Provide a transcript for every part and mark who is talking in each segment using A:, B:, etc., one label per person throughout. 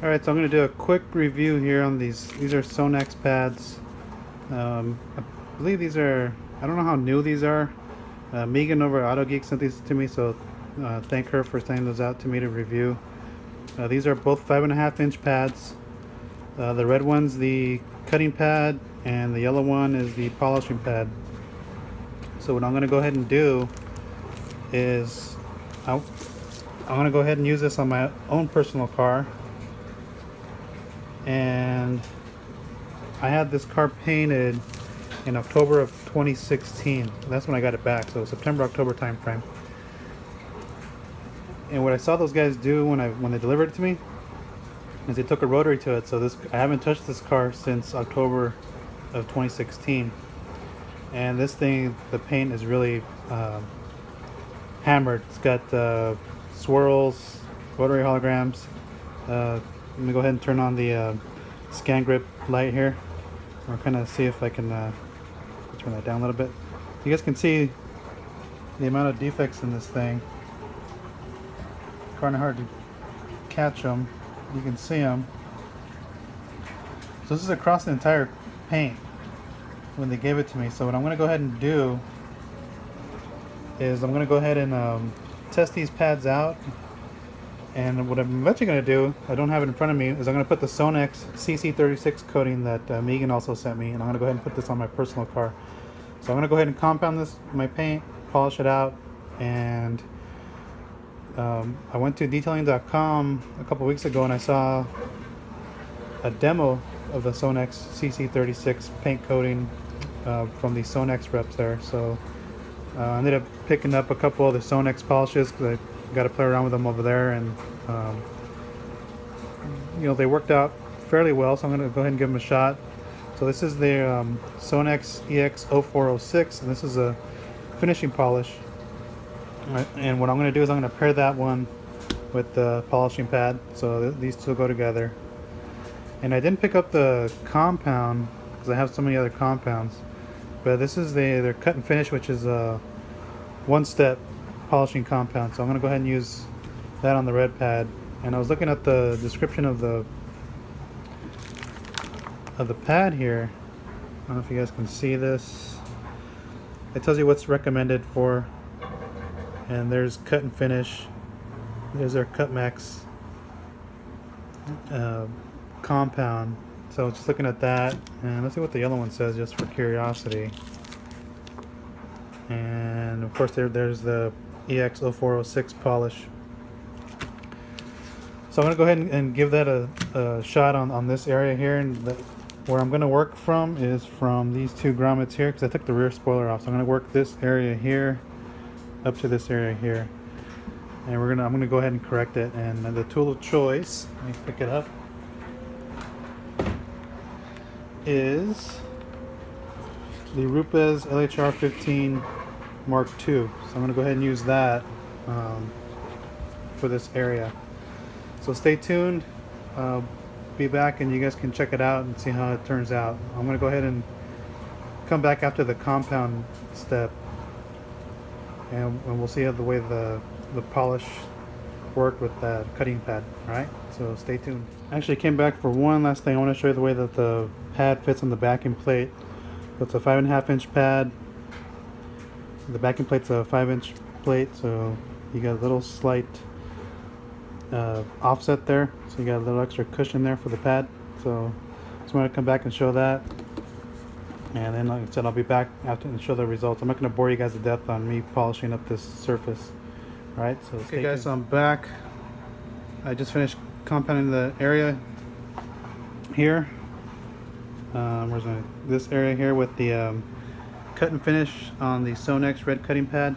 A: Alright, so I'm going to do a quick review here on these. These are Sonax pads. I believe these are, I don't know how new these are. Megan over at Autogeek sent these to me, so thank her for sending those out to me to review. These are both 5.5-inch pads. The red one's the cutting pad, and the yellow one is the polishing pad. So what I'm going to go ahead and do is I'm going to go ahead and use this on my own personal car. And I had this car painted in October of 2016. That's when I got it back, so September, October time frame. And what I saw those guys do when they delivered it to me is they took a rotary to it. So I haven't touched this car since October of 2016. And this thing, the paint is really hammered. It's got swirls, rotary holograms. Let me go ahead and turn on the scan grip light here. We're kind of see if I can turn that down a little bit. You guys can see the amount of defects in this thing. Kind of hard to catch them. You can see them. So this is across the entire paint when they gave it to me. So what I'm going to go ahead and do is I'm going to go ahead and test these pads out. And what I'm eventually going to do, I don't have it in front of me, is I'm going to put the Sonax CC36 coating that Megan also sent me, and I'm going to go ahead and put this on my personal car. So I'm going to go ahead and compound this, my paint, polish it out, and I went to detailing.com a couple weeks ago and I saw a demo of the Sonax CC36 paint coating from the Sonax reps there. So I ended up picking up a couple of the Sonax polishes because I got to play around with them over there, and they worked out fairly well, so I'm going to go ahead and give them a shot. So this is the Sonax EX0406, and this is a finishing polish. And what I'm going to do is I'm going to pair that one with the polishing pad, so these two go together. And I didn't pick up the compound because I have so many other compounds, but this is their cut and finish, which is a one-step polishing compound. So I'm going to go ahead and use that on the red pad. And I was looking at the description of the pad here. I don't know if you guys can see this. It tells you what's recommended for, and there's cut and finish. There's our Cut Max compound. So just looking at that, and let's see what the yellow one says just for curiosity. And of course there's the EX0406 polish. So I'm going to go ahead and give that a shot on this area here, and where I'm going to work from is from these two grommets here, because I took the rear spoiler off. So I'm going to work this area here up to this area here, and I'm going to go ahead and correct it. And the tool of choice, let me pick it up, is the Rupes LHR 15 Mark II. So I'm going to go ahead and use that for this area. So stay tuned. Be back and you guys can check it out and see how it turns out. I'm going to go ahead and come back after the compound step, and we'll see how the way the polish worked with that cutting pad. Alright, so stay tuned. I actually came back for one last thing. I want to show you the way that the pad fits on the backing plate. So it's a 5.5-inch pad. The backing plate's a 5-inch plate, so you got a little slight offset there, so you got a little extra cushion there for the pad. So just want to come back and show that, and then like I said, I'll be back after and show the results. I'm not going to bore you guys to death on me polishing up this surface. Alright, so okay guys, so I'm back. I just finished compounding the area here. This area here with the cut and finish on the Sonax red cutting pad,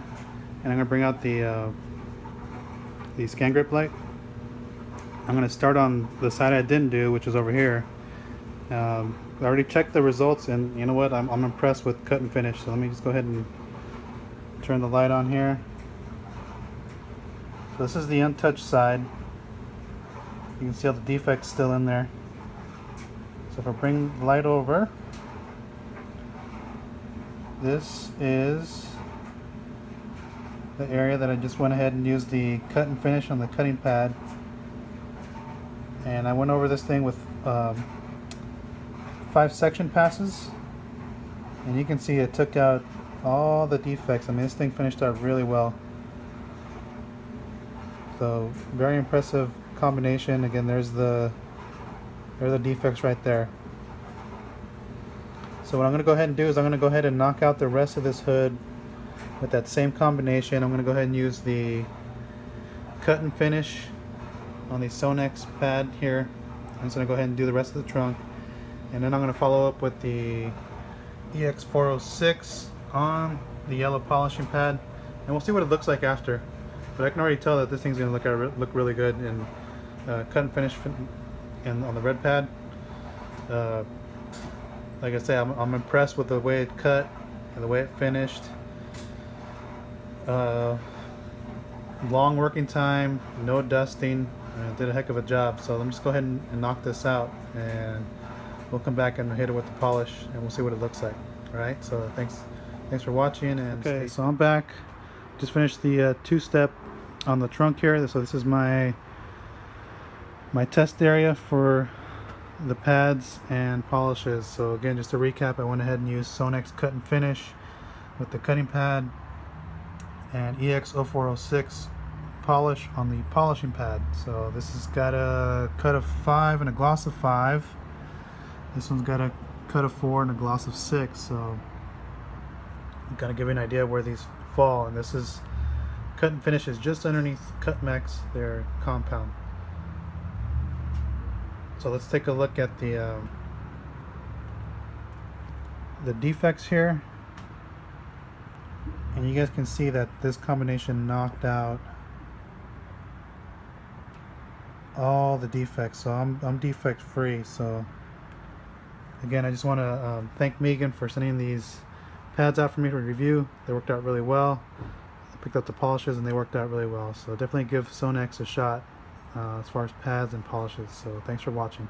A: and I'm going to bring out the scan grip light. I'm going to start on the side I didn't do, which is over here. I already checked the results, and you know what, I'm impressed with cut and finish. So let me just go ahead and turn the light on here. So this is the untouched side. You can see all the defects still in there. So if I bring the light over, this is the area that I just went ahead and used the cut and finish on the cutting pad. and I went over this thing with 5 section passes, and you can see it took out all the defects. I mean, this thing finished out really well. So very impressive combination. Again, there's the defects right there. So what I'm going to go ahead and do is I'm going to go ahead and knock out the rest of this hood with that same combination. I'm going to go ahead and use the cut and finish on the Sonax pad here. I'm just going to go ahead and do the rest of the trunk, and then I'm going to follow up with the EX406 on the yellow polishing pad, and we'll see what it looks like after. But I can already tell that this thing's going to look really good in cut and finish and on the red pad. Like I say, I'm impressed with the way it cut and the way it finished. Long working time, no dusting, did a heck of a job. So let me just go ahead and knock this out, and we'll come back and hit it with the polish, and we'll see what it looks like. Alright, so thanks for watching. And okay, so I'm back. Just finished the 2-step on the trunk here. So this is my test area for the pads and polishes. So again, just to recap, I went ahead and used Sonax cut and finish with the cutting pad and EX0406 polish on the polishing pad. So this has got a cut of 5 and a gloss of 5. This one's got a cut of 4 and a gloss of 6. So I'm kind of give you an idea where these fall. And this is cut and finish is just underneath Cutmex, their compound. So let's take a look at the defects here, and you guys can see that this combination knocked out all the defects. So I'm defect free. So again, I just want to thank Megan for sending these pads out for me to review. They worked out really well. I picked up the polishes and they worked out really well. So definitely give Sonax a shot as far as pads and polishes. So thanks for watching.